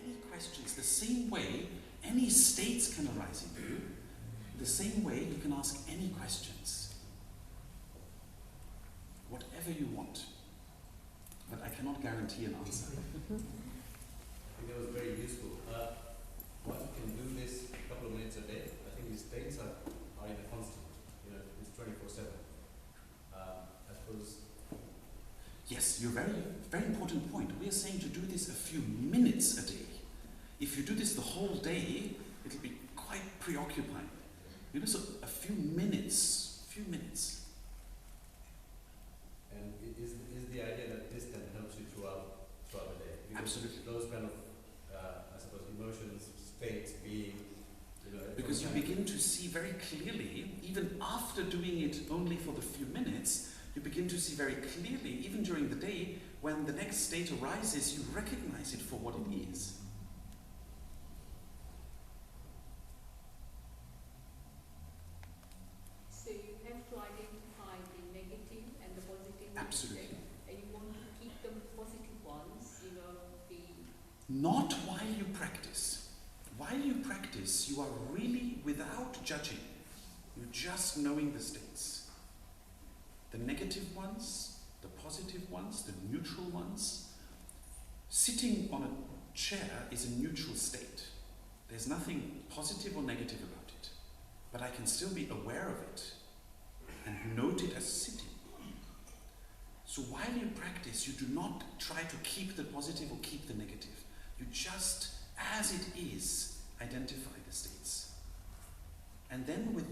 any questions, the same way any states can arise in you, the same way you can ask any questions. Whatever you want. But I cannot guarantee an answer. I think that was very useful. One can do this a couple of minutes a day. I think these states are in a constant, it's 24/7. I suppose. Yes, you're very, very important point. We are saying to do this a few minutes a day. If you do this the whole day, it'll be quite preoccupying. So a few minutes. And is the idea that this then helps you throughout the day? Because absolutely. Those kind of, I suppose, emotions, states being, because you begin to see very clearly, even after doing it only for the few minutes, you begin to see very clearly, even during the day, when the next state arises, you recognize it for what it is. So you have to identify the negative and the positive. Absolutely. And you want to keep the positive ones, Not while you practice. While you practice, you are really without judging. You're just knowing the states. The negative ones, the positive ones, the neutral ones. Sitting on a chair is a neutral state. There's nothing positive or negative about it. But I can still be aware of it and note it as sitting. So while you practice, you do not try to keep the positive or keep the negative. You just, as it is, identify the states. And then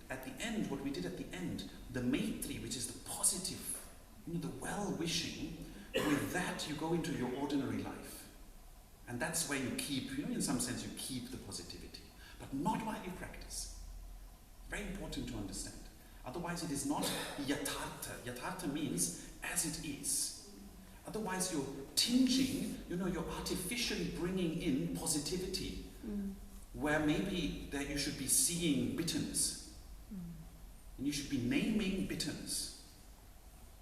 at the end, what we did at the end, the maitri, which is the positive, the well-wishing, with that you go into your ordinary life. And that's where you keep, in some sense you keep the positivity. But not while you practice. Very important to understand. Otherwise it is not yathartha. Yathartha means as it is. Otherwise you're tinging, you're artificially bringing in positivity, where maybe that you should be seeing bitterness. And you should be naming bitterness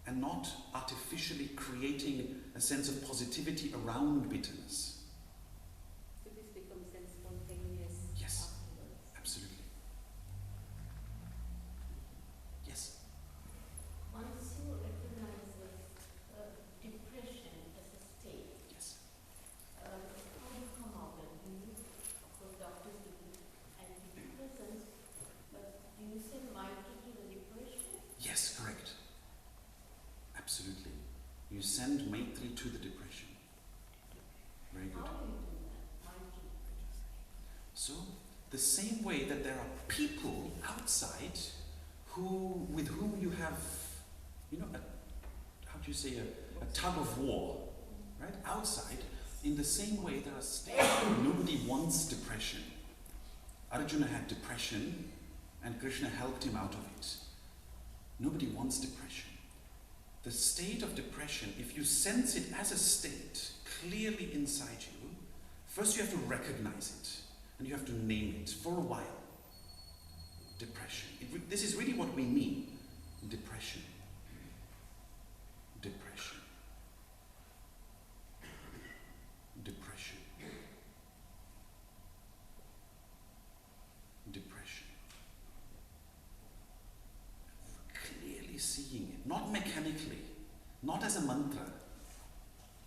and not artificially creating a sense of positivity around bitterness. So this becomes then spontaneous. Yes, afterwards. absolutely. Yes. Once you recognize depression as a state, Yes. how do you come out of it? Of course, doctors do antidepressants, but do you say mildly to the depression? Yes, correct. Absolutely. You send maitri to the depression. Very good. How do you do that? Mildly. So, the same way that there are people outside with whom you have, a tug of war, right? Outside, in the same way there are states where nobody wants depression. Arjuna had depression and Krishna helped him out of it. Nobody wants depression. The state of depression, if you sense it as a state clearly inside you, first you have to recognize it and you have to name it for a while. Depression. This is really what we mean. Depression. Depression. Depression. Depression. Clearly seeing it, not mechanically, not as a mantra,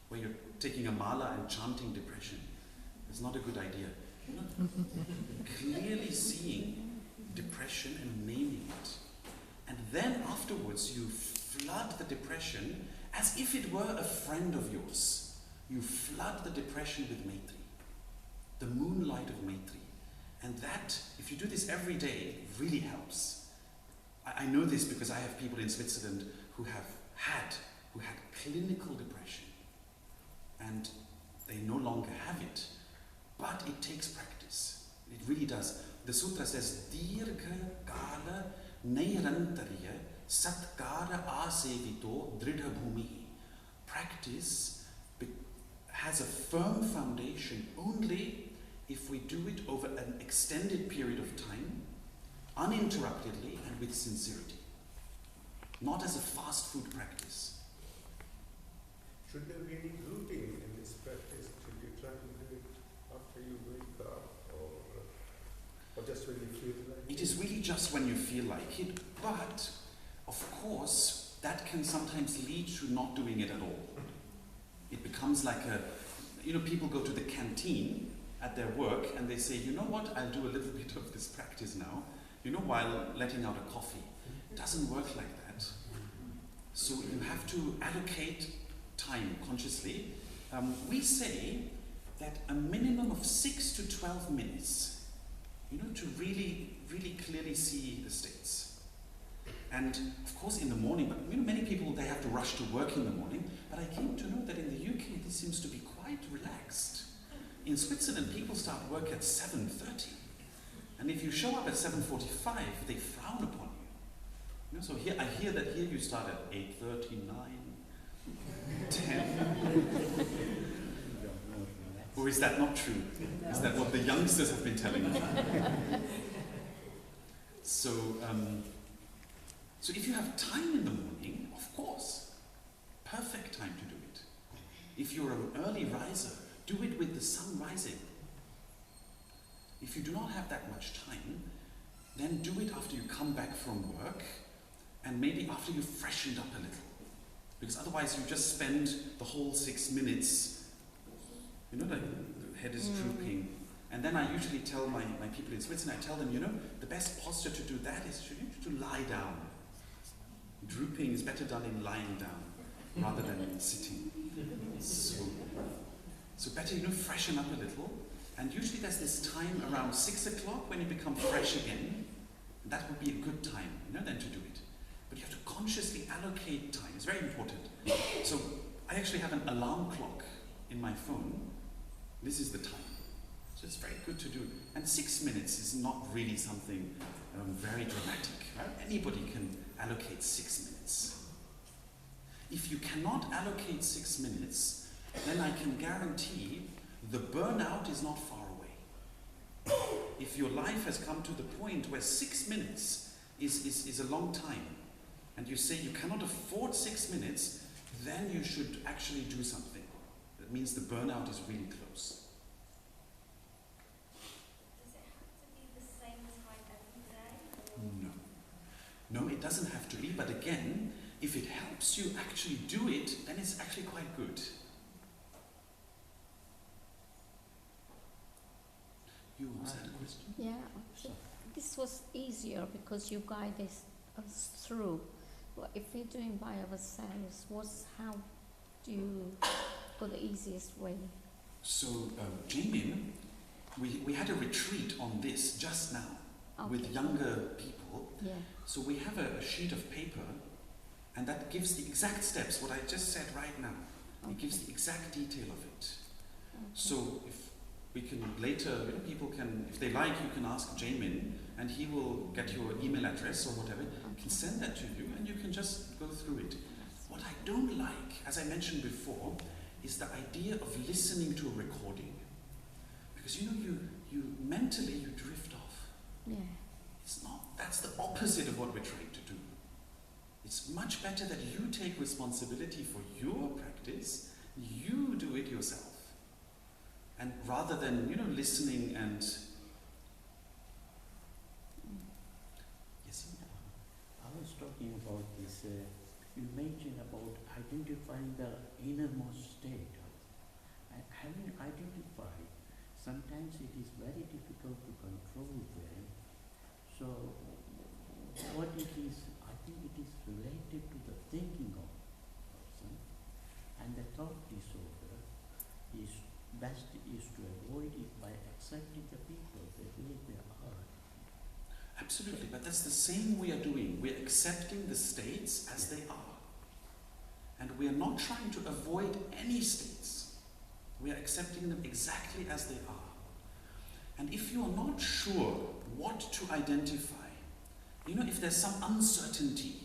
where you're taking a mala and chanting depression. It's not a good idea. Clearly seeing depression and naming it. And then afterwards you flood the depression as if it were a friend of yours. You flood the depression with maitri, the moonlight of maitri. And that, if you do this every day, really helps. I know this because I have people in Switzerland who had clinical depression. And they no longer have it. But it takes practice. It really does. The sutra says, Dirgha kala nairantarya satkara asevito dridha bhumi. Practice has a firm foundation only if we do it over an extended period of time, uninterruptedly and with sincerity. Not as a fast food practice. Should there be any routine in this practice? Should you try to do it just when you feel like it, but of course that can sometimes lead to not doing it at all. It becomes like people go to the canteen at their work and they say, you know what, I'll do a little bit of this practice now, while letting out a coffee. It doesn't work like that. So you have to allocate time consciously. We say that a minimum of 6 to 12 minutes, to really, really clearly see the states. And of course in the morning, but many people, they have to rush to work in the morning, but I came to know that in the UK this seems to be quite relaxed. In Switzerland, people start work at 7:30. And if you show up at 7:45, they frown upon you. So here, I hear that here you start at 8:30, 9, 10. Or is that not true? Is that what the youngsters have been telling you? So if you have time in the morning, of course, perfect time to do it. If you're an early riser, do it with the sun rising. If you do not have that much time, then do it after you come back from work and maybe after you've freshened up a little. Because otherwise you just spend the whole 6 minutes, like the head is drooping. And then I usually tell my people in Switzerland, I tell them, the best posture to do that is to lie down. Drooping is better done in lying down rather than in sitting. So better, freshen up a little. And usually there's this time around 6 o'clock when you become fresh again. And that would be a good time, then to do it. But you have to consciously allocate time. It's very important. So I actually have an alarm clock in my phone. This is the time. So it's very good to do. And 6 minutes is not really something very dramatic. Right? Anybody can allocate 6 minutes. If you cannot allocate 6 minutes, then I can guarantee the burnout is not far away. If your life has come to the point where 6 minutes is a long time, and you say you cannot afford 6 minutes, then you should actually do something. That means the burnout is really close. Does it have to be the same time every day? No, it doesn't have to be, but again, if it helps you actually do it, then it's actually quite good. You had a question? Yeah, this was easier because you guided us through. Well, if we're doing by ourselves, how do you go the easiest way? So, Jamin, we had a retreat on this just now with younger people. Yeah. So we have a sheet of paper, and that gives the exact steps, what I just said right now. It gives the exact detail of it. So if we can later, people can, if they like, you can ask Jamin, and he will get your email address or whatever, can send that to you, and you can just go through it. What I don't like, as I mentioned before, is the idea of listening to a recording. Because you mentally you drift off. Yeah. It's not, that's the opposite of what we're trying to do. It's much better that you take responsibility for your practice, you do it yourself. And rather than, listening and... Yes? I was talking about this, you mentioned about identifying the innermost state. And having identified, sometimes it is very difficult to control them. So, what it is, I think it is related to the thinking of the person. And the thought disorder is best is to avoid it by accepting the people the way they are. Absolutely, but that's the same we are doing. We're accepting the states as they are. And we are not trying to avoid any states. We are accepting them exactly as they are. And if you are not sure what to identify, if there's some uncertainty,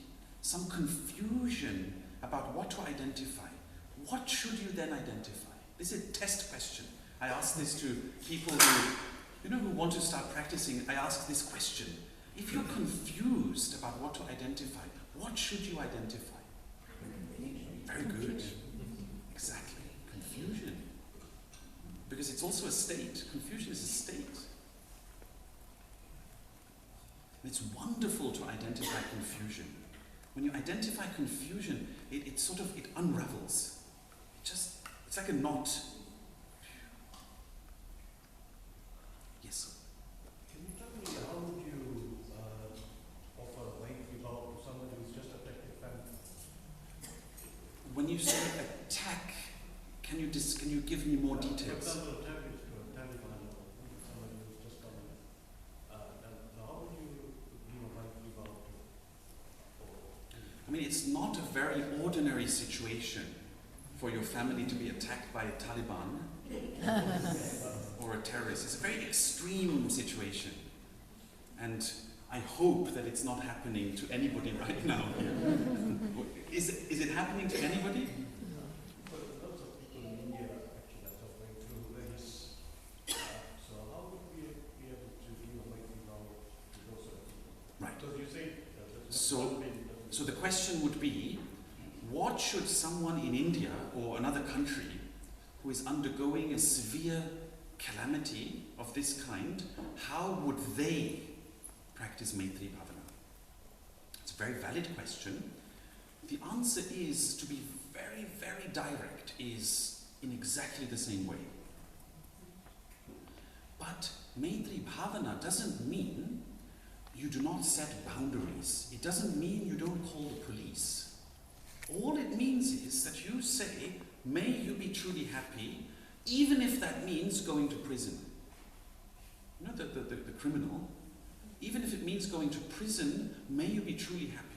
some confusion about what to identify, what should you then identify? This is a test question. I ask this to people who want to start practicing. I ask this question. If you're confused about what to identify, what should you identify? Very good. Exactly. Confusion. Because it's also a state. Confusion is a state. it's wonderful to identify confusion. When you identify confusion, it sort of, it unravels. It's like a knot. Yes, sir. Can you tell me how would you offer a Maitri Bhava to somebody who's just attacked your family? When you say attack, can you give me more For details? example, terrorist or Taliban or somebody who's just come in. How would you give a Maitri Bhava to? I mean, it's not a very ordinary situation for your family to be attacked by a Taliban or a terrorist. It's a very extreme situation. And I hope that it's not happening to anybody right now. Is it happening to anybody? But lots of people in India actually are suffering through this. So how would we be able to give a Maitri Bhava to those sort of people? Right. Because you say that So the question would be, what should someone in India or another country who is undergoing a severe calamity of this kind, how would they practice Maitri Bhavana? It's a very valid question. The answer is, to be very, very direct, is in exactly the same way. But Maitri Bhavana doesn't mean you do not set boundaries. It doesn't mean you don't call the police. All it means is that you say, may you be truly happy, even if that means going to prison. You know, the criminal, even if it means going to prison, may you be truly happy.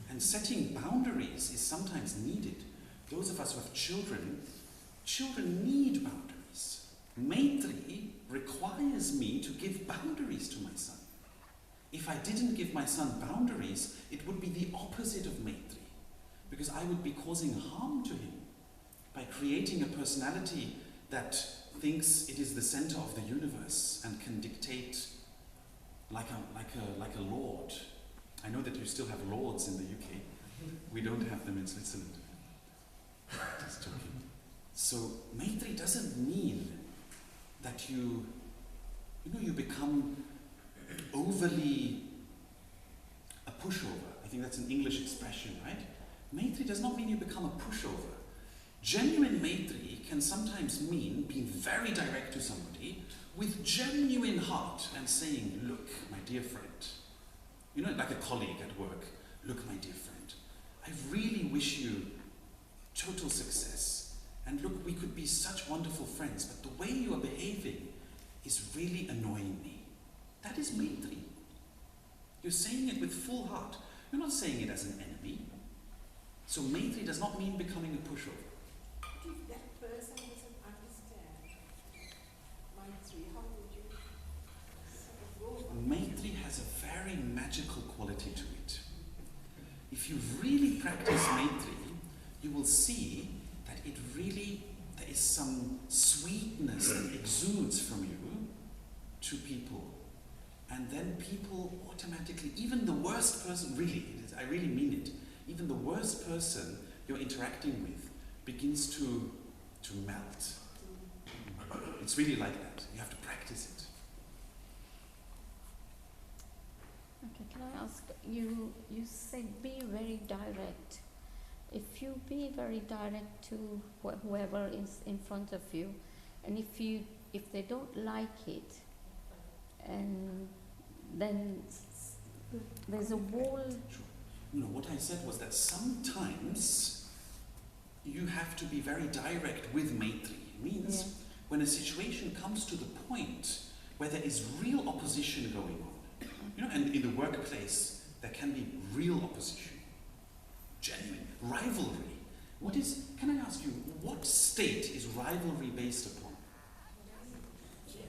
And setting boundaries is sometimes needed. Those of us who have children need boundaries. Maitri requires me to give boundaries to my son. If I didn't give my son boundaries, it would be the opposite of Maitri, because I would be causing harm to him by creating a personality that thinks it is the center of the universe and can dictate like a lord. I know that you still have lords in the UK. We don't have them in Switzerland. Just joking. So Maitri doesn't mean that you become overly a pushover. I think that's an English expression, right? Maitri does not mean you become a pushover. Genuine Maitri can sometimes mean being very direct to somebody with genuine heart and saying, look, my dear friend, you know, like a colleague at work, look, my dear friend, I really wish you total success. And look, we could be such wonderful friends, but the way you are behaving is really annoying me. That is Maitri. You're saying it with full heart. You're not saying it as an enemy. So Maitri does not mean becoming a pushover. But if that person doesn't understand Maitri, how would you sort of go about Maitri has a very magical quality to it. If you really practice Maitri, you will see that there is some sweetness that exudes from you to people. And then people automatically, even the worst person, I really mean it, even the worst person you're interacting with begins to melt. It's really like that. You have to practice it. Okay, can I ask, you said be very direct. If you be very direct to whoever is in front of you, and if they don't like it, and then there's a wall. Sure. No, what I said was that sometimes you have to be very direct with Maitri. It means when a situation comes to the point where there is real opposition going on, you know, and in the workplace there can be real opposition, genuine rivalry. Can I ask you, what state is rivalry based upon?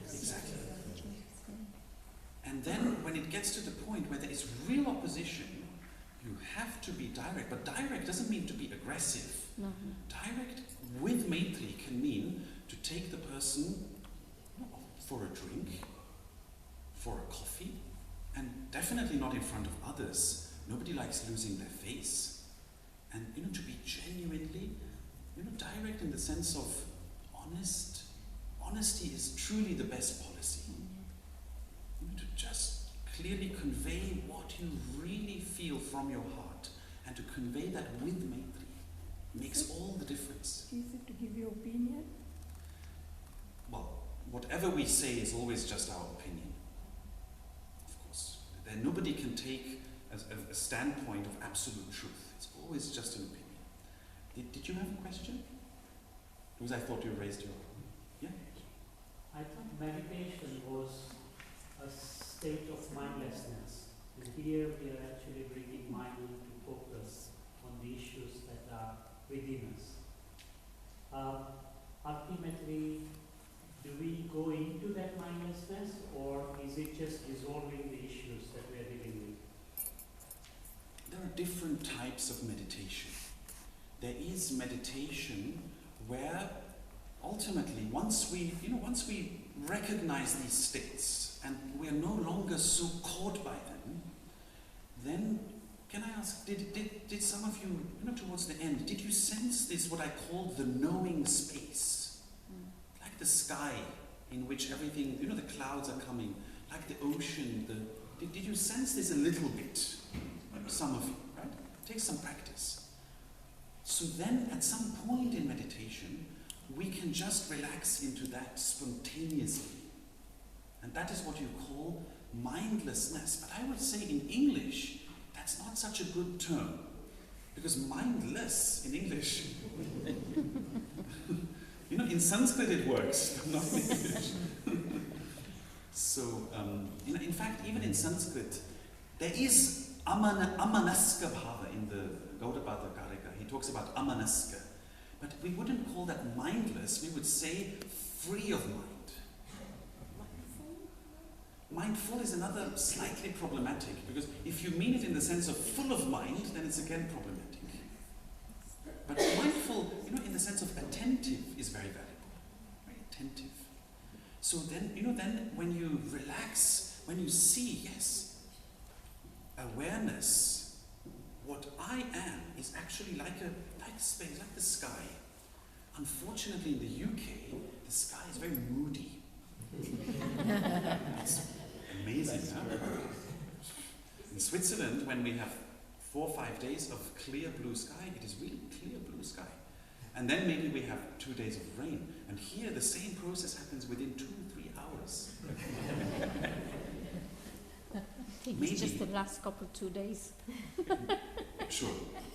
Exactly. And then when it gets to the point where there is real opposition, you have to be direct. But direct doesn't mean to be aggressive. No. Direct with Maitri can mean to take the person for a drink, for a coffee, and definitely not in front of others. Nobody likes losing their face. And to be genuinely, direct in the sense of honest. Honesty is truly the best policy. To just clearly convey what you really feel from your heart, and to convey that with Maitri makes all the difference. Easy to give your opinion. Well, whatever we say is always just our opinion, of course. Nobody can take a standpoint of absolute truth. It's always just an opinion. Did you have a question? Because I thought you raised your hand. Yeah? I thought meditation was a state of mindlessness. And here we are actually bringing mind into focus on the issues that are within us. Ultimately, do we go into that mindlessness, or is it just dissolving the issues that we are dealing with? There are different types of meditation. There is meditation where ultimately, once we recognize these states and we are no longer so caught by them, then can I ask, did some of you, towards the end, did you sense this, what I called the knowing space? Like the sky in which everything, the clouds are coming, like the ocean, did you sense this a little bit? Some of you, right? It takes some practice. So then at some point in meditation, we can just relax into that spontaneously. And that is what you call mindlessness. But I would say in English, that's not such a good term. Because mindless in English, in Sanskrit it works, but not in English. So, in fact, even in Sanskrit, there is amanaska bhava in the Gaudapada Karika. He talks about amanaska. But we wouldn't call that mindless, we would say free of mind. Mindful is another slightly problematic, because if you mean it in the sense of full of mind, then it's again problematic. But mindful, in the sense of attentive is very valuable. Very attentive. So then, then when you relax, when you see, yes, awareness, what I am is actually like space, like the sky. Unfortunately, in the UK, the sky is very moody. It's amazing, huh? In Switzerland, when we have 4 or 5 days of clear blue sky, it is really clear blue sky. And then maybe we have 2 days of rain. And here, the same process happens within 2-3 hours. I think it's just the last 2 days. Sure.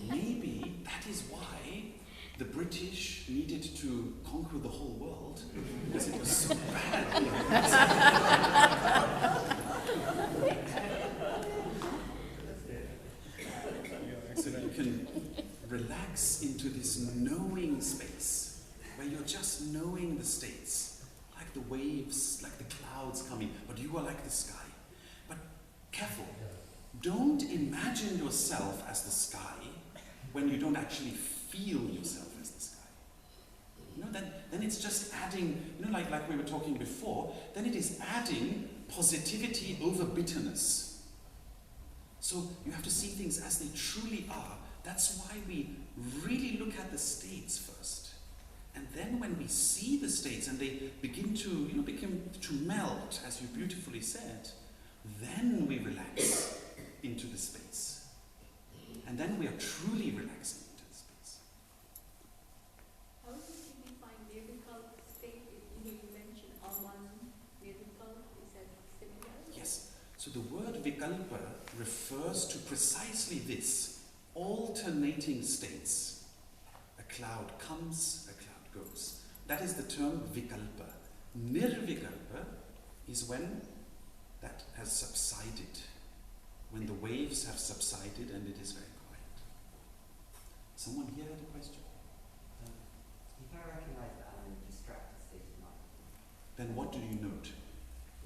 Maybe that is why the British needed to conquer the whole world, because it was so bad. So you can relax into this knowing space, where you're just knowing the states, like the waves, like the clouds coming, but you are like the sky. But careful. Don't imagine yourself as the sky when you don't actually feel yourself as the sky. Then it's just adding, like we were talking before, then it is adding positivity over bitterness. So you have to see things as they truly are. That's why we really look at the states first. And then when we see the states and they begin to melt, as you beautifully said, then we relax into the space. And then we are truly relaxing into the space. How do you define miracle state? You mentioned Aman, miracle, is that similar? Yes. So the word vikalpa refers to precisely this, alternating states. A cloud comes, a cloud goes. That is the term vikalpa. Nirvikalpa is when that has subsided, when the waves have subsided and it is very quiet. Someone here had a question? If I recognize that I'm in a distracted state of mind, Then what do you note?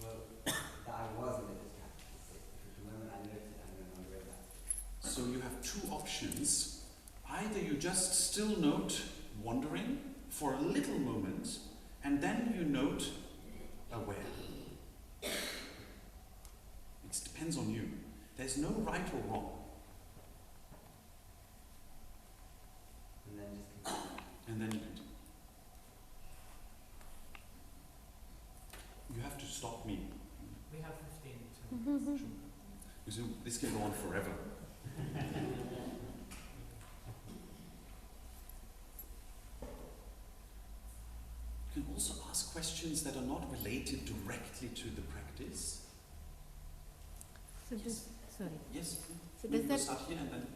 well, that I was in a distracted state, because the moment I noted it, I'm no longer in that. So you have 2 options. Either you just still note wandering for a little moment, and then you note aware. It depends on you. There's no right or wrong. And then just continue. And then you continue. You have to stop me. We have 15 to Sure. This can go on forever. You can also ask questions that are not related directly to the practice. So does, sorry. Yes. So Maybe does we'll that, start here and then.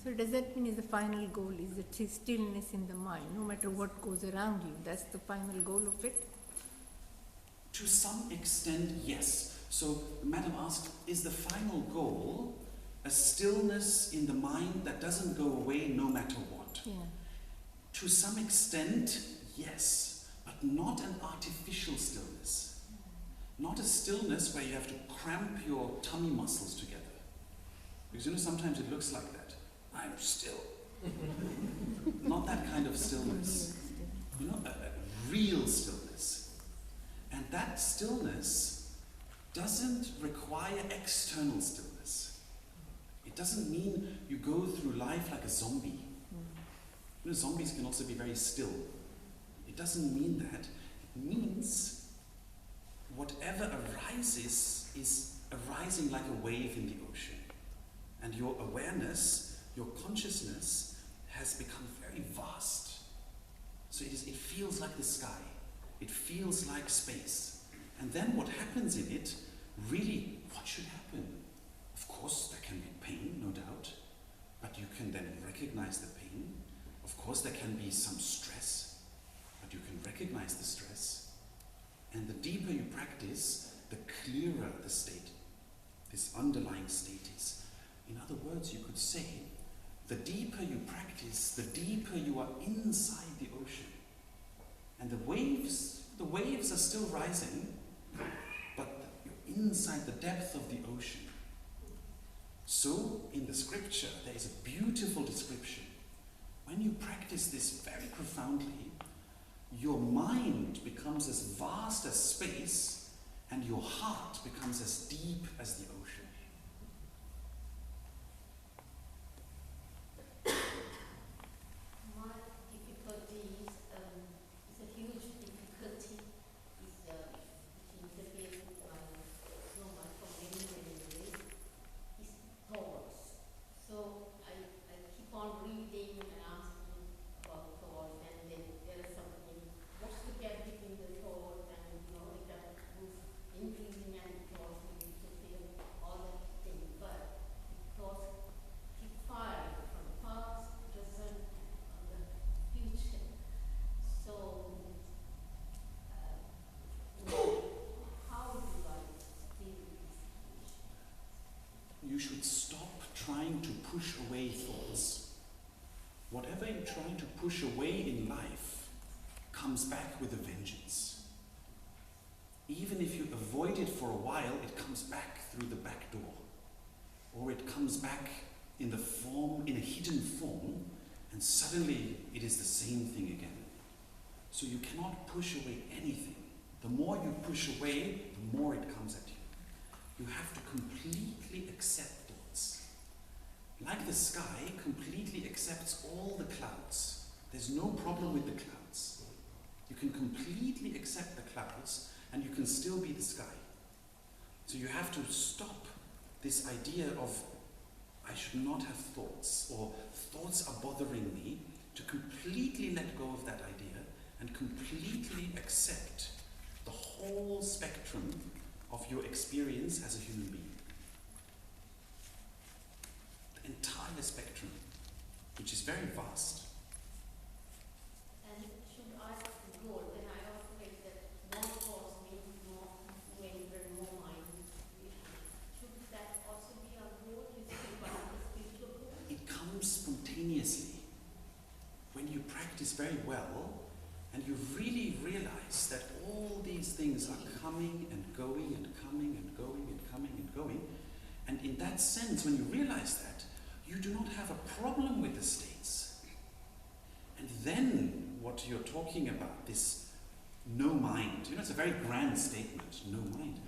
so does that mean is the final goal is the stillness in the mind, no matter what goes around you? That's the final goal of it? To some extent, yes. So, Madam asked, is the final goal a stillness in the mind that doesn't go away no matter what? Yeah. To some extent, yes, but not an artificial stillness. Not a stillness where you have to cramp your tummy muscles together. Because sometimes it looks like that. I'm still. Not that kind of stillness. A real stillness. And that stillness doesn't require external stillness. It doesn't mean you go through life like a zombie. Zombies can also be very still. It doesn't mean that. It means whatever arises is arising like a wave in the ocean. And your awareness, your consciousness has become very vast. So it feels like the sky. It feels like space. And then what happens in it, really, what should happen? Of course, there can be pain, no doubt. But you can then recognize the pain. Of course, there can be some stress. But you can recognize the stress. And the deeper you practice, the clearer the state, this underlying state is. In other words, you could say, the deeper you practice, the deeper you are inside the ocean. And the waves are still rising, but you're inside the depth of the ocean. So, in the scripture, there is a beautiful description. When you practice this very profoundly, your mind becomes as vast as space, and your heart becomes as deep as the ocean. My difficulty is a huge difficulty is which interferes with my so much for many years is thoughts. So I keep on reading and asking about thoughts, and then there is something. What's the gap between the thought and if that was increasing and thoughts will disappear, all that thing. But thoughts keep firing from the past, present, and the future. So how do I deal with this situation? You should stop trying to push away thoughts. Whatever you're trying to push away in life comes back with a vengeance. Even if you avoid it for a while, it comes back through the back door. Or it comes back in a hidden form, and suddenly it is the same thing again. So you cannot push away anything. The more you push away, the more it comes at you. You have to completely accept thoughts. Like the sky completely accepts all the clouds. There's no problem with the clouds. You can completely accept the clouds, and you can still be the sky. So you have to stop this idea of, I should not have thoughts, or thoughts are bothering me, to completely let go of that idea and completely accept the whole spectrum of your experience as a human being. The entire spectrum, which is very vast. And should I go, then I also think that more thoughts means more waver, more mind. Should that also be our goal? Is it part of the spiritual goal? It comes spontaneously when you practice very well and you really realize that all these things are coming and going and coming and going and coming and going. And in that sense, when you realize that, you do not have a problem with the states. And then what you're talking about, this no mind, it's a very grand statement, no mind.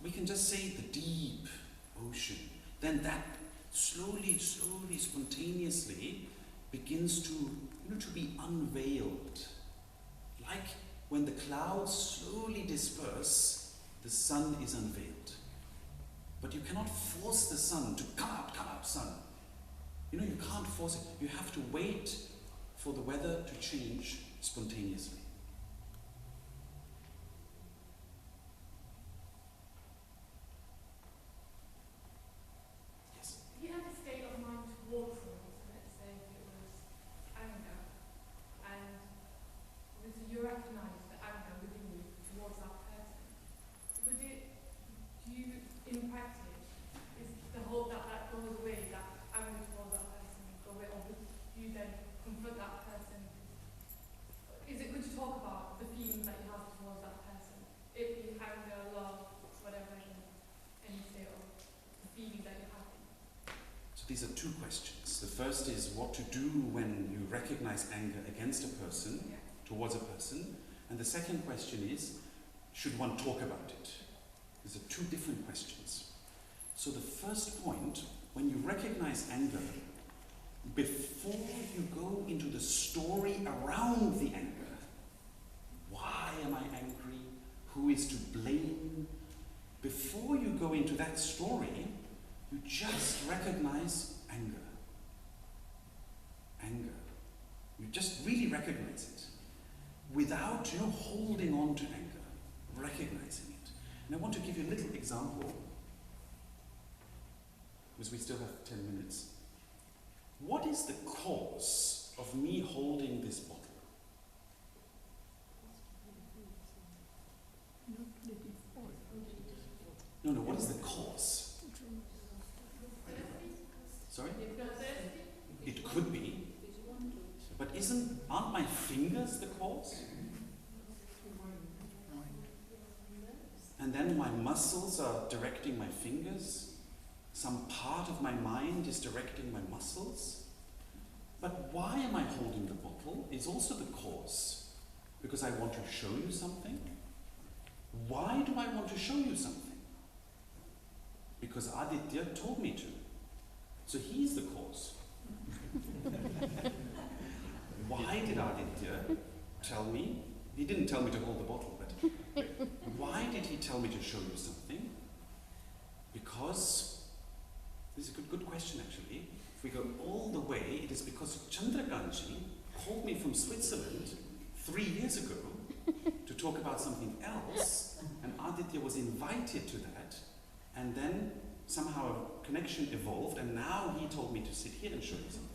We can just say the deep ocean. Then that slowly, spontaneously begins to be unveiled. Like when the clouds slowly disperse, the sun is unveiled. But you cannot force the sun to come out, sun. You know, you can't force it. You have to wait for the weather to change spontaneously. Yes? If you had a state of mind towards someone, so let's say if it was anger, and obviously you recognise the anger within you towards that person, would it, do you, in practice, is the whole that goes away, that anger towards that person go away, or would you then confront that person? Is it good to talk about the feelings that you have towards that person? It be anger, love, whatever, any state of the feeling that you have. So these are two questions. The first is what to do when you recognize anger against a person, towards a person. And the second question is, should one talk about it? These are two different questions. So the first point, when you recognize anger, before you go into the story around the anger, why am I angry? Who is to blame? Before you go into that story, you just recognize anger. Anger. You just really recognize it without you holding on to anger, recognizing it. And I want to give you a little example, because we still have 10 minutes. What is the cause of me holding this bottle? No, what is the cause? Sorry? It could be. But aren't my fingers the cause? And then my muscles are directing my fingers. Some part of my mind is directing my muscles. But why am I holding the bottle is also the cause. Because I want to show you something. Why do I want to show you something? Because Aditya told me to. So he's the cause. Why did Aditya tell me? He didn't tell me to hold the bottle, but why did he tell me to show you something? Because, this is a good question actually. If we go all the way, it is because Chandrakanji called me from Switzerland 3 years ago to talk about something else, and Aditya was invited to that, and then somehow a connection evolved, and now he told me to sit here and show you something.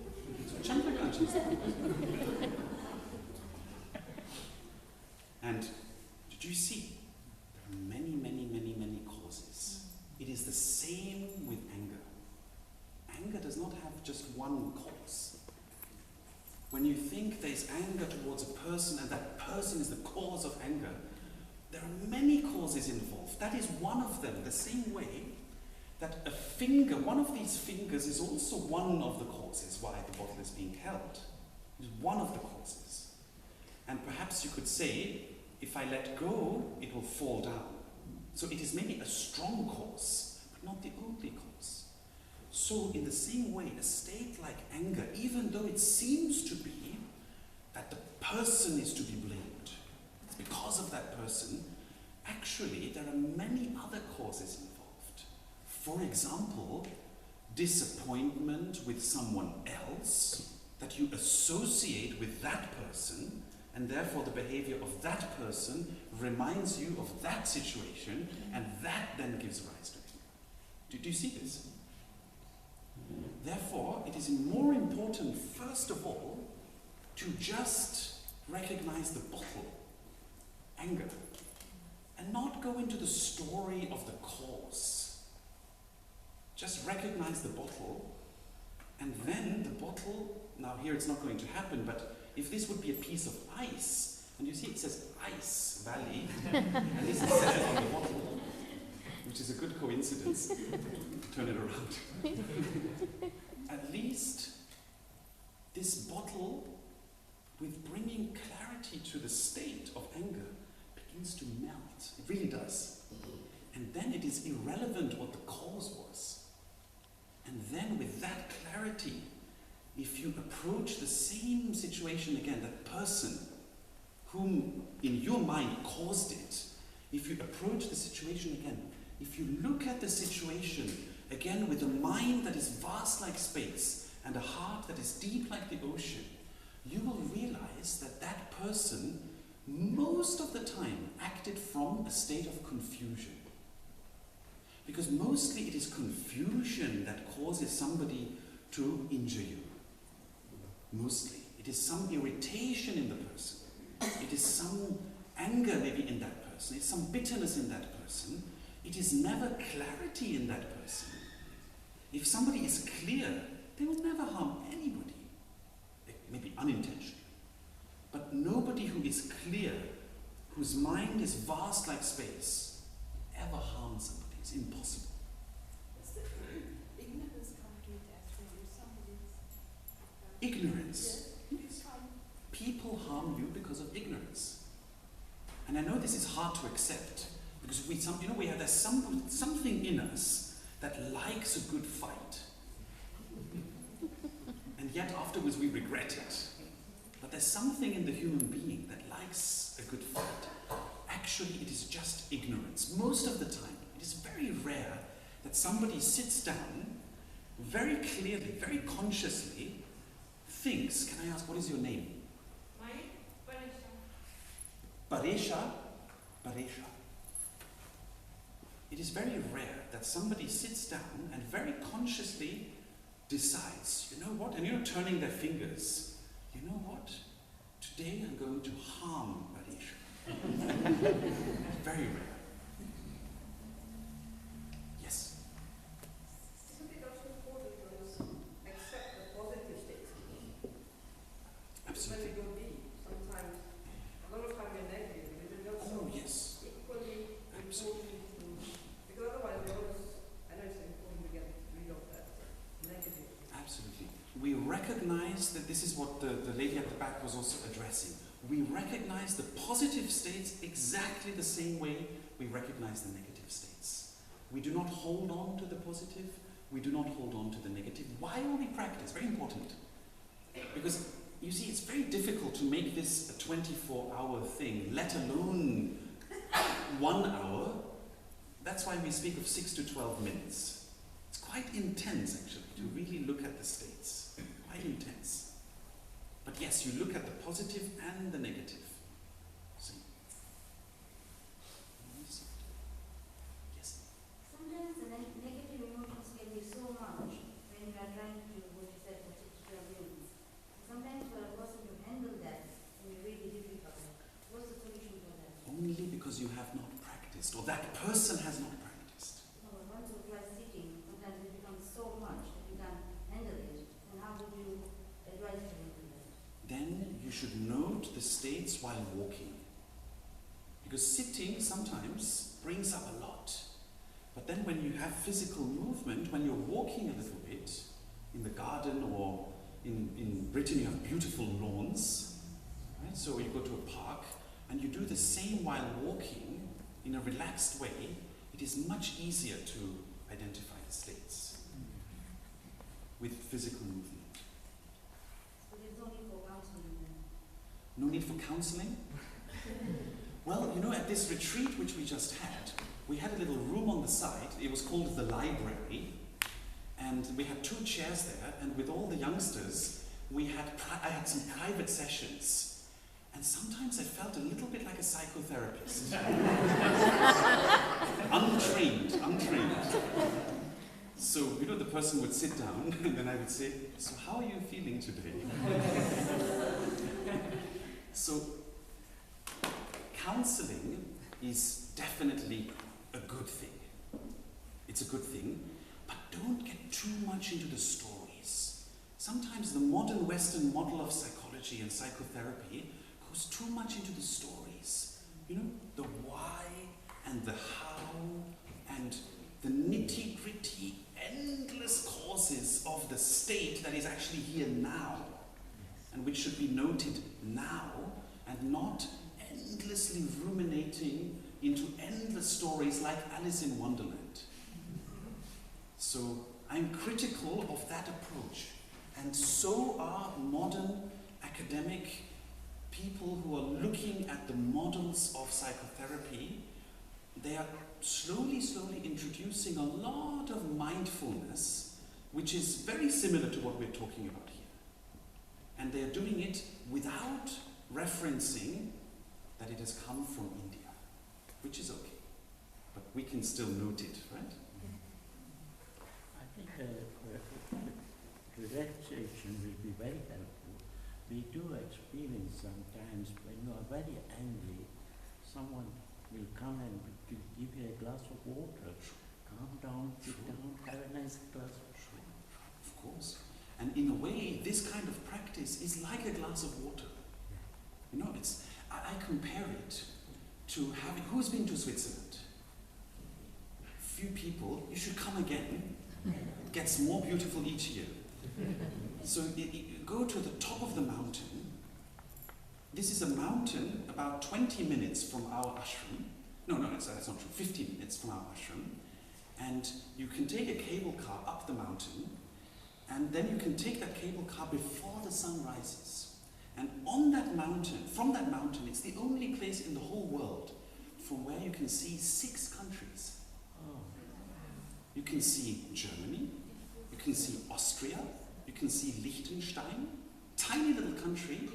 So Chandrakanji is the And did you see? There are many, many, many, many causes. It is the same with anger. Anger does not have just one cause. When you think there's anger towards a person and that person is the cause of anger, there are many causes involved. That is one of them, the same way that a finger, one of these fingers is also one of the causes why the bottle is being held. It is one of the causes. And perhaps you could say, if I let go, it will fall down. So it is maybe a strong cause, but not the only cause. So in the same way, a state like anger, even though it seems to be that the person is to be blamed, it's because of that person, actually there are many other causes involved. For example, disappointment with someone else that you associate with that person, and therefore the behavior of that person reminds you of that situation, and that then gives rise to it. Do you see this? Therefore, it is more important, first of all, to just recognize the bottle, anger, and not go into the story of the cause. Just recognize the bottle, and then the bottle, now here it's not going to happen, but if this would be a piece of ice, and you see it says Ice Valley, and this is said on the bottle, which is a good coincidence, turn it around. At least this bottle, with bringing clarity to the state of anger, begins to melt. It really does. And then it is irrelevant what the cause was. And then with that clarity, if you approach the same situation again, that person whom in your mind caused it, if you approach the situation again, if you look at the situation, again with a mind that is vast like space and a heart that is deep like the ocean, you will realize that that person most of the time acted from a state of confusion. Because mostly it is confusion that causes somebody to injure you. Mostly. It is some irritation in the person. It is some anger maybe in that person. It's some bitterness in that person. It is never clarity in that person. If somebody is clear, they will never harm anybody. Maybe unintentionally. But nobody who is clear, whose mind is vast like space, ever harm somebody. It's impossible. Does the ignorance come to it as well? If somebody's Ignorance. yes. People harm you because of ignorance. And I know this is hard to accept because there's something in us that likes a good fight. And yet afterwards we regret it. But there's something in the human being that likes a good fight. Actually, it is just ignorance. Most of the time, it is very rare that somebody sits down very clearly, very consciously, thinks, can I ask, what is your name? Mine? Paresha. Paresha. It is very rare that somebody sits down and very consciously decides, you know what, and turning their fingers, you know what, today I'm going to harm Paresha. Very rare. Yes? Isn't it also important to accept the positive states? Absolutely. When you go deep, sometimes, a lot of time you're negative, because it's also yes. equally important to, because otherwise we always, I know it's important to get rid of that negative. Absolutely. We recognize that this is what the lady at the back was also addressing. We recognize the positive states exactly the same way we recognize the negative states. We do not hold on to the positive, we do not hold on to the negative. Why will we practice? Very important. Because, you see, it's very difficult to make this a 24-hour thing, let alone 1 hour. That's why we speak of 6 to 12 minutes. It's quite intense, actually, to really look at the states. Quite intense. But yes, you look at the positive and the negative. See? Yes? Sometimes the negative emotions can be so much when you are trying to do what you said, particular things. Sometimes for a person to handle that can be really difficult. What's the solution for that? Only because you have not practiced, or that person has not practiced. No, but once or twice sitting, sometimes it becomes so much that you can't handle it. And how would you advise to handle that? Then you should note the states while walking. Because sitting sometimes brings up a lot. But then when you have physical movement, when you're walking a little bit, in the garden or in Britain you have beautiful lawns, right? So you go to a park and you do the same while walking in a relaxed way, it is much easier to identify the states with physical movement. So there's no need for counseling then? No need for counseling? Well, at this retreat which we just had, we had a little room on the side. It was called the library. And we had 2 chairs there. And with all the youngsters, I had some private sessions. And sometimes I felt a little bit like a psychotherapist. Untrained. So, the person would sit down and then I would say, so how are you feeling today? So, counseling is definitely a good thing. It's a good thing, but don't get too much into the stories. Sometimes the modern Western model of psychology and psychotherapy goes too much into the stories. The why and the how and the nitty-gritty, endless causes of the state that is actually here now and which should be noted now and not endlessly ruminating into endless stories like Alice in Wonderland. So I'm critical of that approach, and so are modern academic people who are looking at the models of psychotherapy they are slowly introducing a lot of mindfulness, which is very similar to what we're talking about here. And they are doing it without referencing that it has come from India, which is okay. But we can still note it, right? I think relaxation will be very helpful. We do experience sometimes when you are very angry, someone will come and give you a glass of water. Calm down, sit down, have a nice glass of water. Of course. And in a way, this kind of practice is like a glass of water. You know, I compare it to having, who's been to Switzerland? Few people. You should come again. It gets more beautiful each year. So you go to the top of the mountain. This is a mountain about 20 minutes from our ashram. No, that's not true. 15 minutes from our ashram. And you can take a cable car up the mountain, and then you can take that cable car before the sun rises. And on that mountain, from that mountain, it's the only place in the whole world from where you can see 6 countries. You can see Germany, you can see Austria, you can see Liechtenstein, tiny little country.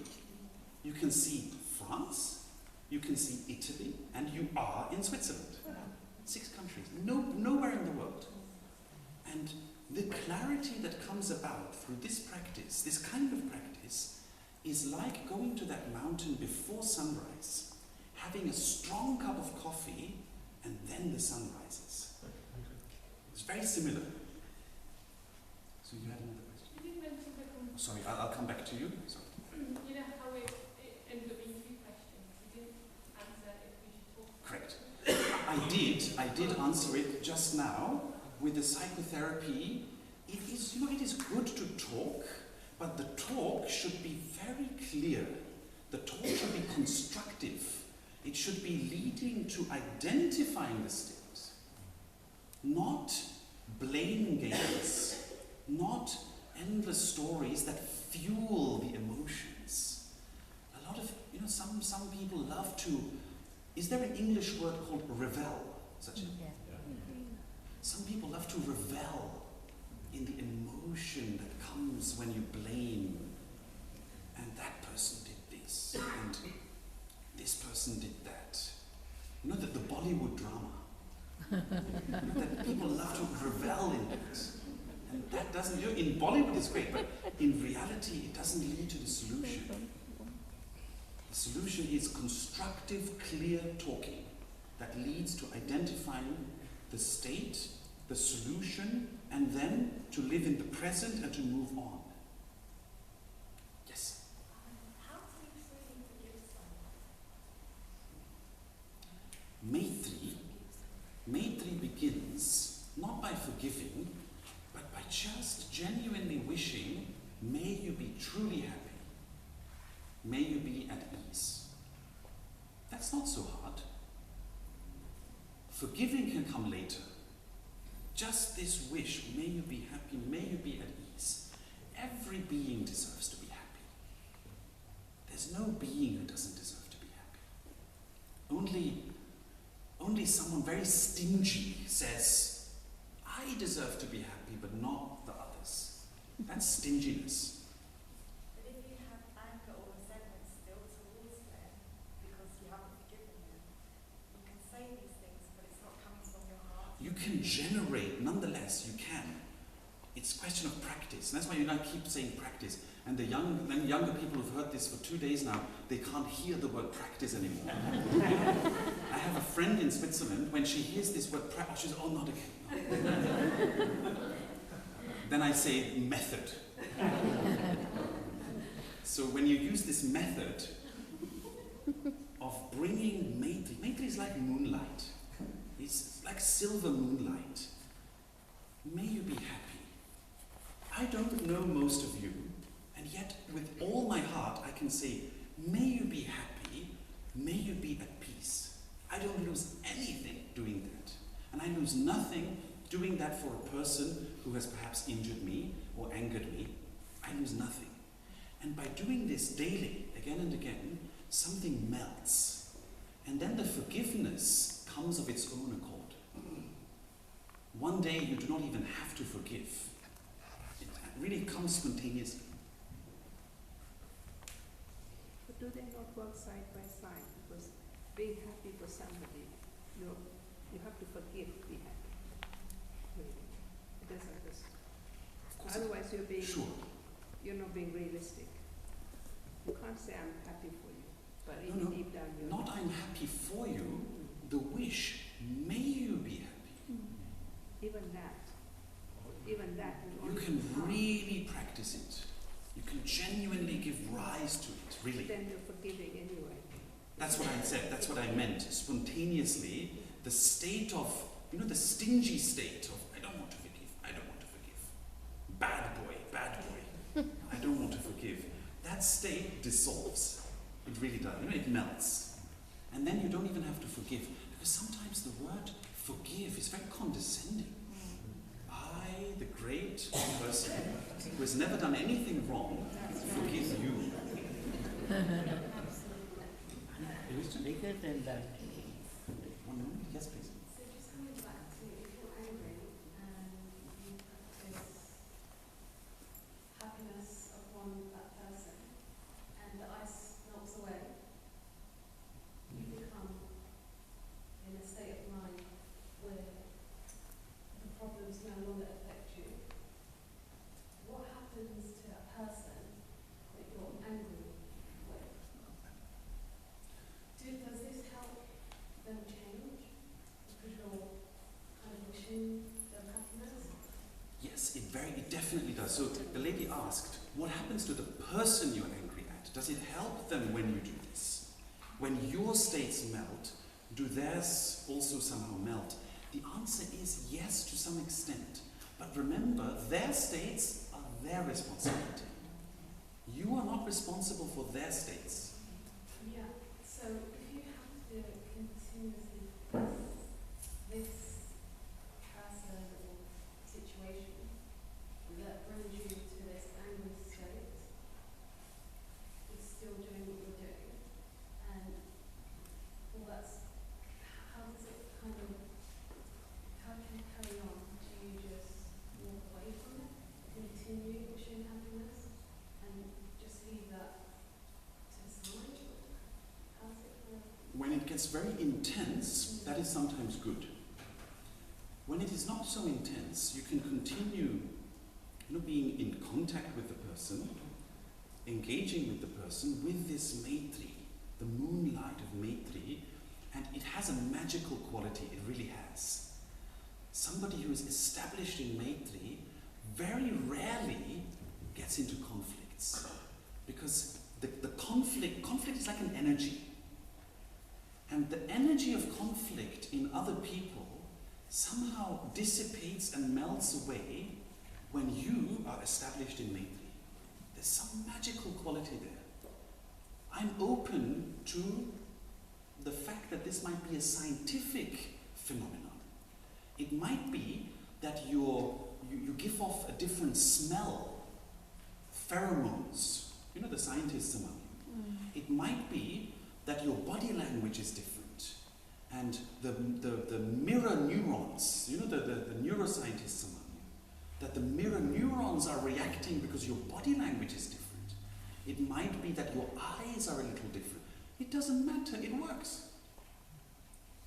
You can see France, you can see Italy, and you are in Switzerland. 6 countries, nowhere in the world. And the clarity that comes about through this practice, this kind of practice, is like going to that mountain before sunrise, having a strong cup of coffee, and then the sun rises. It's very similar. So you had another question? You did mention the Sorry, I'll come back to you. Sorry. You know how it ended up being 2 questions. You didn't answer if we should talk. Correct. I did answer it just now with the psychotherapy. It is good to talk, but the talk should be very clear. The talk should be constructive. It should be leading to identifying the state, not blame games, not endless stories that fuel the emotions. A lot of, some people love to, is there an English word called revel? Some people love to revel in the emotion that comes when you blame, and that person did this, and this person did that. The Bollywood drama. That people love to revel in it. And that doesn't, in Bollywood it's great, but in reality it doesn't lead to the solution. The solution is constructive, clear talking that leads to identifying the state, the solution, and then to live in the present and to move on. Yes? How do you truly forgive someone? Maitri begins not by forgiving, but by just genuinely wishing, may you be truly happy. May you be at ease. That's not so hard. Forgiving can come later. Just this wish, may you be happy, may you be at ease. Every being deserves to be happy. There's no being who doesn't deserve to be happy. Only someone very stingy says, I deserve to be happy, but not the others. That's stinginess. But if you have anger or resentment still towards them because you haven't forgiven them, you can say these things, but it's not coming from your heart. You can generate, nonetheless, you can. It's a question of practice. And that's why you keep saying practice. And the younger people who've heard this for 2 days now, they can't hear the word practice anymore. I have a friend in Switzerland, when she hears this word practice, she says, oh, not again. Then I say method. So when you use this method of bringing Maitri is like moonlight. It's like silver moonlight. May you be happy. I don't know most of you, and yet with all my heart I can say, may you be happy, may you be at peace. I don't lose anything doing that. And I lose nothing doing that for a person who has perhaps injured me or angered me. I lose nothing. And by doing this daily, again and again, something melts. And then the forgiveness comes of its one day you do not even have to forgive. It really comes spontaneously. But do they not work side by side? Because being happy for somebody, you have to forgive to be happy. Really. It doesn't just. Otherwise you're not being realistic. You can't say I'm happy for you, but even deep down you're not I'm happy for you, the wish, may you be happy. Even that you can really practice it. You can genuinely give rise to it, really. Then you're forgiving anyway. That's what I said, that's what I meant. Spontaneously, the state of, the stingy state of, I don't want to forgive. Bad boy, I don't want to forgive. That state dissolves. It really does. It melts. And then you don't even have to forgive. Because sometimes the word forgive is very condescending. I, the great person who has never done anything wrong, forgive you. It was bigger than that. 1 moment, yes please. So just coming back to if you're angry and you practice happiness upon that person and the ice melts away, you become in a state of mind where the problems no longer affect you. What happens to a person that you're angry with? Does this help them change? Because you're kind of wishing them happiness? Yes, it definitely does. So the lady asked, what happens to the person you're angry at? Does it help them when you do this? When your states melt, do theirs also somehow melt? The answer is yes, to some extent. But remember, their states are their responsibility. You are not responsible for their states. Yeah, so if you have to continuously face this person or situation that brings you to this angry state, it's still doing what you're doing, and well, how does it kind of, how can you carry on? Do you just walk away from it, continue wishing happiness, and just leave that to the side? How's it work? When it gets very intense, that is sometimes good. When it is not so intense, you can continue being in contact with the person, engaging with the person with this Maitri, the moonlight of Maitri, and it has a magical quality, it really has. Somebody who is established in Maitri very rarely gets into conflicts, because the conflict is like an energy. And the energy of conflict in other people somehow dissipates and melts away when you are established in Maitri. There's some magical quality there. I'm open to the fact that this might be a scientific phenomenon. It might be that you give off a different smell, pheromones, the scientists among you. It might be that your body language is different, and the mirror neurons, the neuroscientists among you, that the mirror neurons are reacting because your body language is different. It might be that your eyes are a little different. It doesn't matter, it works.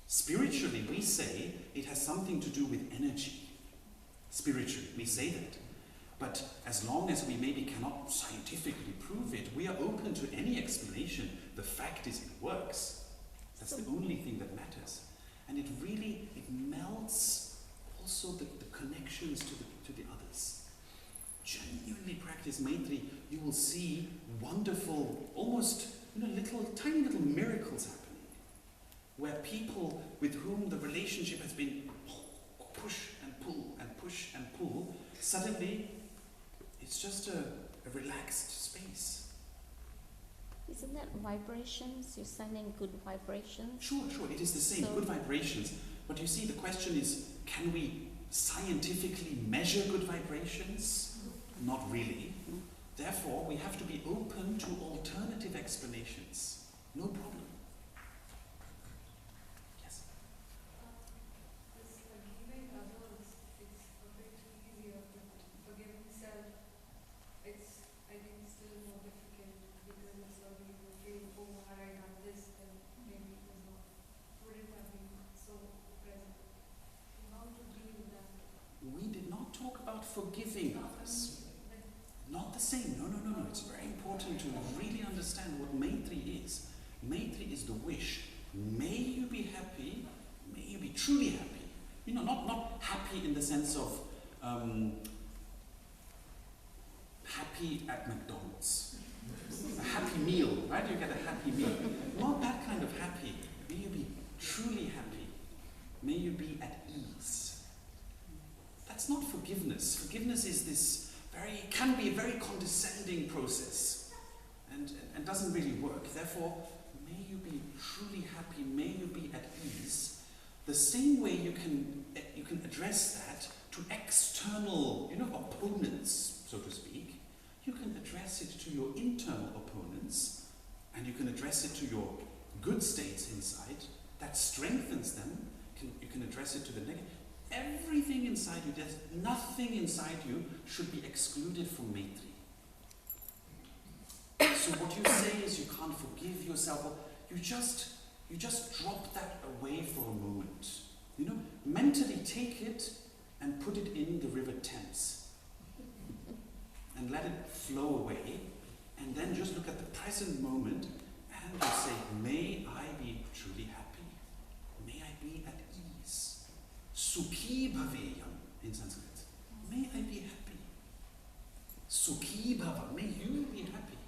Spiritually, we say it has something to do with energy. Spiritually, we say that. But as long as we maybe cannot scientifically prove it, we are open to any explanation. The fact is it works. That's the only thing that matters. And it melts also the connections to the others. Genuinely practice Maitri, you will see wonderful, almost tiny little miracles happening, where people with whom the relationship has been push and pull and push and pull, suddenly it's just a relaxed space. Isn't that vibrations? You're sending good vibrations? Sure, it is the same, good vibrations. But you see, the question is, can we scientifically measure good vibrations? Not really. Therefore, we have to be open to alternative explanations. No problem. Yes? You made that once, the forgiving others. Not the same. No. It's very important to really understand what Maitri is. Maitri is the wish. May you be happy. May you be truly happy. You know, not happy in the sense of happy at McDonald's. A happy meal, right? You get a happy meal. Not that kind of happy. May you be truly happy. May you be at ease. That's not forgiveness. Forgiveness is this can be a very condescending process and doesn't really work. Therefore, may you be truly happy, may you be at ease. The same way you can address that to external, opponents, so to speak, you can address it to your internal opponents, and you can address it to your good states inside. That strengthens them. You can address it to the negative. Everything inside you, there's nothing inside you should be excluded from Maitri. So what you say is you can't forgive yourself, or you just drop that away for a moment. Mentally take it and put it in the river Thames. And let it flow away, and then just look at the present moment and you say, may I be truly happy. May I be at ease. Sukhi bhaveyam in Sanskrit. May I be happy. Sukhi bhava. May you be happy.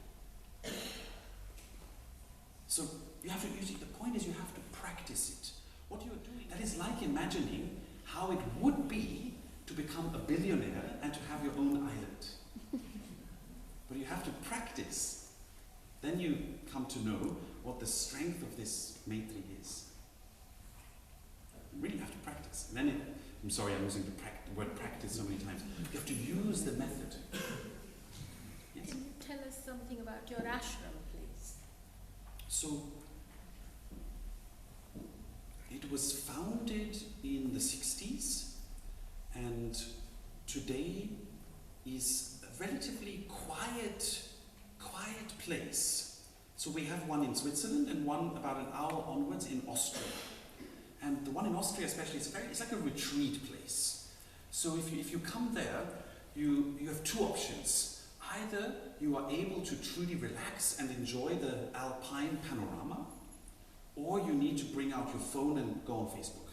So you have to use it. The point is you have to practice it. What you're doing, that is like imagining how it would be to become a billionaire and to have your own island. But you have to practice. Then you come to know what the strength of this Maitri is. You really have to practice. And then I'm sorry, I'm using the word practice so many times. You have to use the method. Yes? Can you tell us something about your ashram, please? So, it was founded in the 60s, and today is a relatively quiet place. So we have one in Switzerland and one about an hour onwards in Austria. And the one in Austria especially, it's like a retreat place. So if you come there, you have two options. Either you are able to truly relax and enjoy the alpine panorama, or you need to bring out your phone and go on Facebook.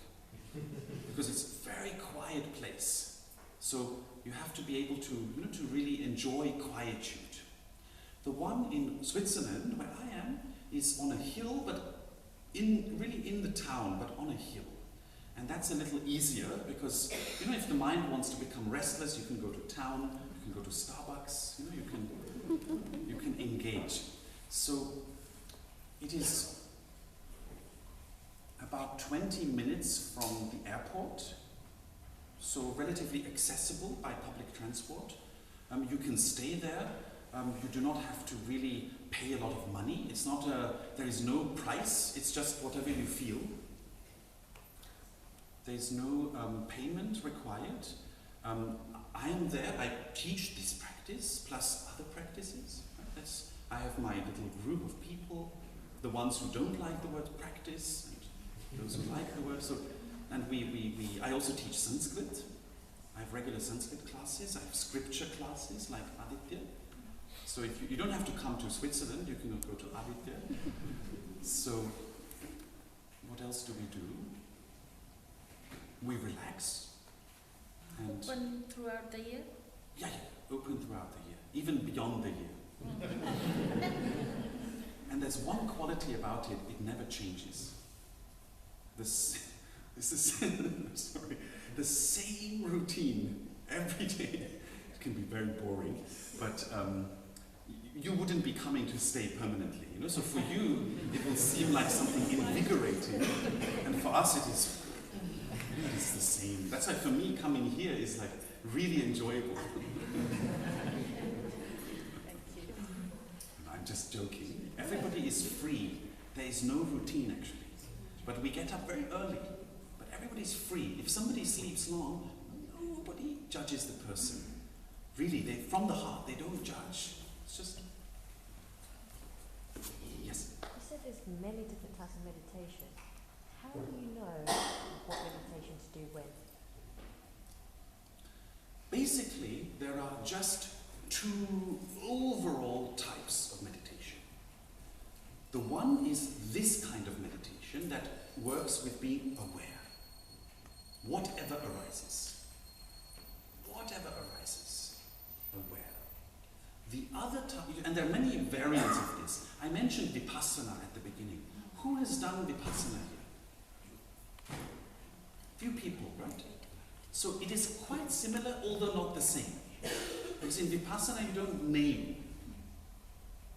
Because it's a very quiet place. So you have to be able to, to really enjoy quietude. The one in Switzerland, where I am, is on a hill, but really in the town, but on a hill. And that's a little easier because, if the mind wants to become restless, you can go to town, you can go to Starbucks, you can engage. So it is about 20 minutes from the airport, so relatively accessible by public transport. You can stay there. You do not have to really pay a lot of money. It's not there is no price. It's just whatever you feel. There is no payment required. I am there. I teach this practice plus other practices. Right? I have my little group of people, the ones who don't like the word practice, and those who like the word. So, and I also teach Sanskrit. I have regular Sanskrit classes. I have scripture classes like Aditya. So if you don't have to come to Switzerland, you can go to Aditya. So what else do we do? We relax. And open throughout the year? Yeah, open throughout the year, even beyond the year. And there's one quality about it, it never changes. The same routine every day. It can be very boring, but you wouldn't be coming to stay permanently. So for you, it will seem like something invigorating, and for us it is the same. That's why for me, coming here is like really enjoyable. I'm just joking. Everybody is free. There is no routine actually. But we get up very early. But everybody's free. If somebody sleeps long, nobody judges the person. Really, from the heart, they don't judge. It's just... Yes? You said there's many different types of meditation. How do you know what meditation to do when? Basically, basically, there are just two overall types of meditation. The one is this kind of meditation that works with being aware. Whatever arises. Whatever arises. Aware. The other type, and there are many variants of this. I mentioned Vipassana at the beginning. Who has done Vipassana here? Few people, right? So it is quite similar, although not the same. Because in Vipassana you don't name.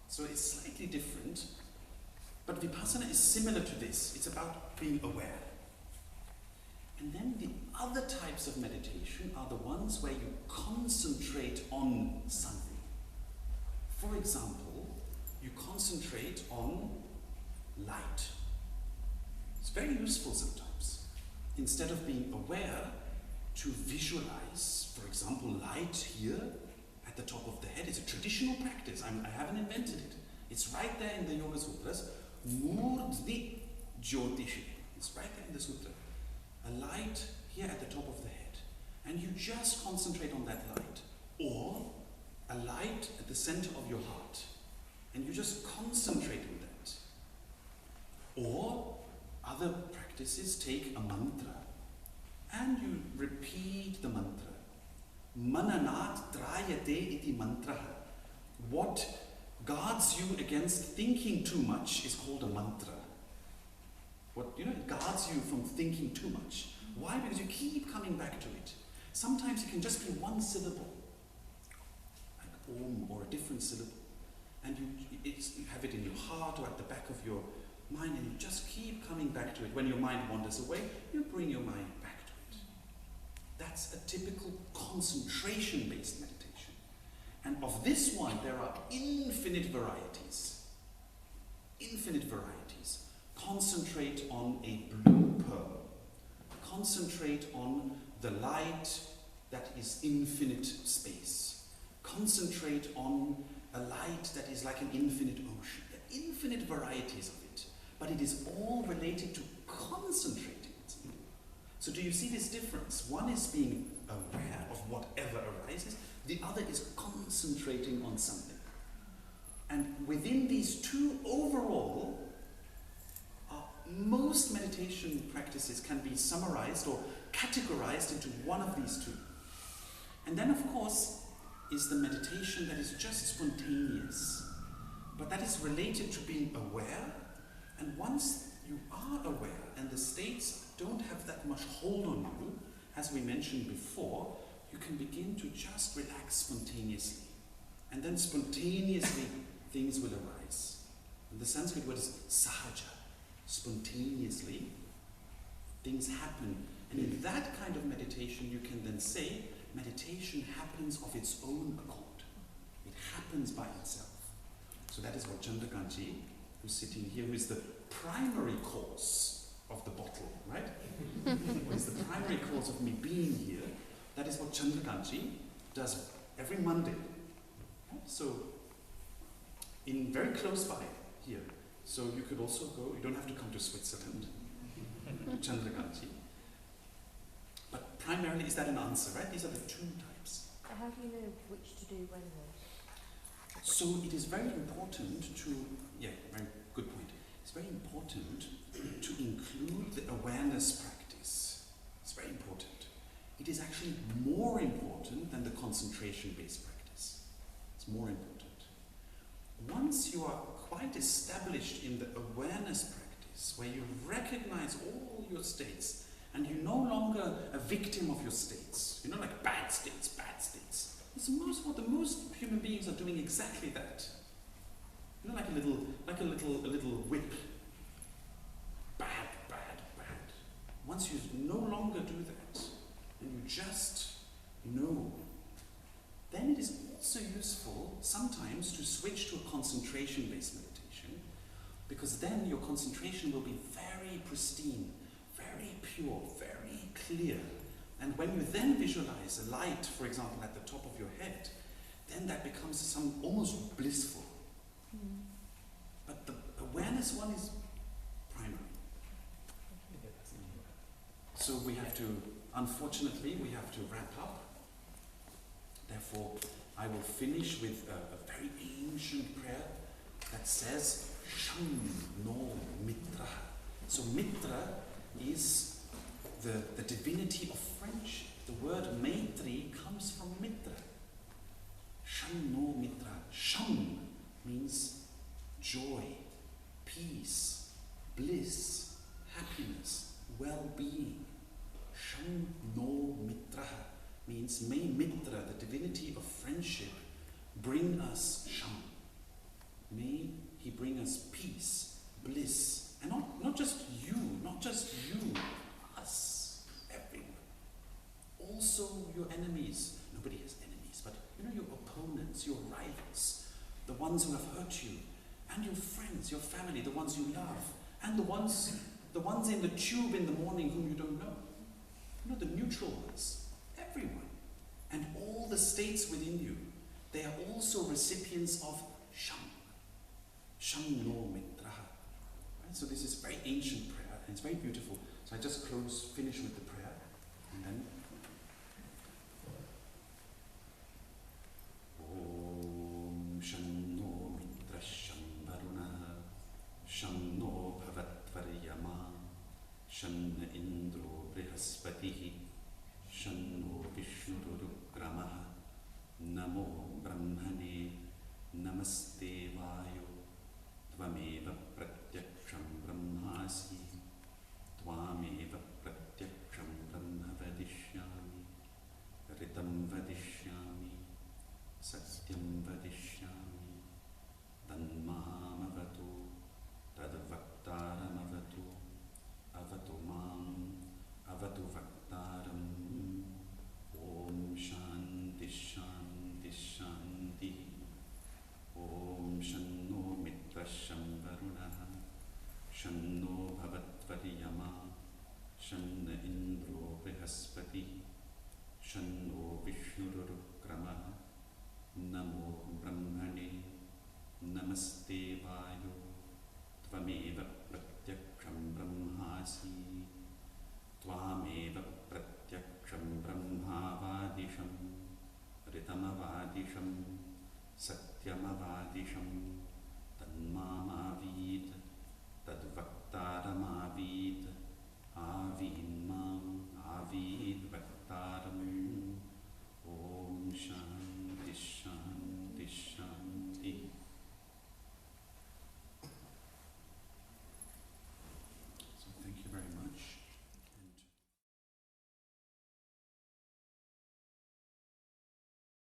So it's slightly different. But Vipassana is similar to this. It's about being aware. And then the other types of meditation are the ones where you concentrate on something. For example, you concentrate on light. It's very useful sometimes. Instead of being aware, to visualize, for example, light here at the top of the head. It's a traditional practice. I haven't invented it. It's right there in the Yoga Sutras. Murdni Jyotishi. It's right there in the sutra. A light here at the top of the head. And you just concentrate on that light. Or a light at the center of your heart. And you just concentrate on that. Or other practices take a mantra. And you repeat the mantra. Mananat drayate iti mantraha. What guards you against thinking too much is called a mantra. It guards you from thinking too much. Why? Because you keep coming back to it. Sometimes it can just be one syllable, like Om or a different syllable. And you have it in your heart or at the back of your mind, and you just keep coming back to it. When your mind wanders away, you bring your mind back to it. That's a typical concentration-based meditation. And of this one, there are infinite varieties. Infinite varieties. Concentrate on a blue pearl. Concentrate on the light that is infinite space. Concentrate on a light that is like an infinite ocean. There are infinite varieties of it. But it is all related to concentrating. So do you see this difference? One is being aware of whatever arises. The other is concentrating on something. And within these two overall, most meditation practices can be summarized or categorized into one of these two. And then, of course, is the meditation that is just spontaneous, but that is related to being aware. And once you are aware and the states don't have that much hold on you, as we mentioned before, you can begin to just relax spontaneously. And then spontaneously things will arise. And the Sanskrit word is sahaja. Spontaneously things happen. And in that kind of meditation you can then say meditation happens of its own accord. It happens by itself. So that is what Chandrakantji, who's sitting here, who is the primary cause of the bottle, right? What is the primary cause of me being here? That is what Chandrakantji does every Monday. So, in very close by here. So you could also go, you don't have to come to Switzerland, Chandrakantji. But primarily, is that an answer, right? These are the two types. How do you know which to do when though? So it is very important to, very good point. It's very important to include the awareness practice. It's very important. It is actually more important than the concentration-based practice. It's more important. Once you are quite established in the awareness practice, where you recognize all your states, and you're no longer a victim of your states, like bad states. It's what most human beings are doing exactly that. Like a little whip. Bad. Once you no longer do that, and you just know, then it is also useful sometimes to switch to a concentration-based meditation, because then your concentration will be very pristine, very pure, very clear. And when you then visualize a light, for example, at the top of your head, then that becomes almost blissful. But the awareness one is primary. So unfortunately, we have to wrap up. Therefore, I will finish with a very ancient prayer that says, Sham no Mitra. So Mitra is the divinity of friendship. The word Maitri comes from Mitra. Sham no Mitra. Sham means joy, peace, bliss, happiness, well-being. Sham no Mitra means may Mitra, the divinity of friendship, bring us Sham. May he bring us peace, bliss, and not just you, us, everyone. Also your enemies. Nobody has enemies, but your opponents, your rivals, the ones who have hurt you, and your friends, your family, the ones you love, and the ones in the tube in the morning whom you don't know. The neutral ones, everyone, and all the states within you, they are also recipients of Sham. Sham no Mitra. Right? So this is a very ancient prayer, and it's very beautiful. So I just finish with the prayer, and then Om Sham no Mitra Sham Varuna Sham no Bhavatvaryama Sham Indro Brihaspatihi Shanno Vishnurugramaha Namo Brahmane Namaste Vayo Tvameva Pratyaksham Brahmasi Tvameva Pratyaksham Brahma Vadishyami Ritam Vadishyami Satyam Vadishyami Tanmahamavatu Tadvaktaramavatu Avatu Mam Avatu Vaktaram. Om Shanti Shanti Shanti. Om Shanno Mitra Sham Varunaha Shanno Bhavatvaryama Shanna Indro Brihaspati Shanno Vishnurugramaha Namo Brahmane Namaste Vayo Tvameva Pratyaksham Brahmasi Tvameva Pratyaksham Brahmavadisham Ritamavadisham Satyamavadisham Tanmamavid Tadvaktaramavad Avid Mam Avid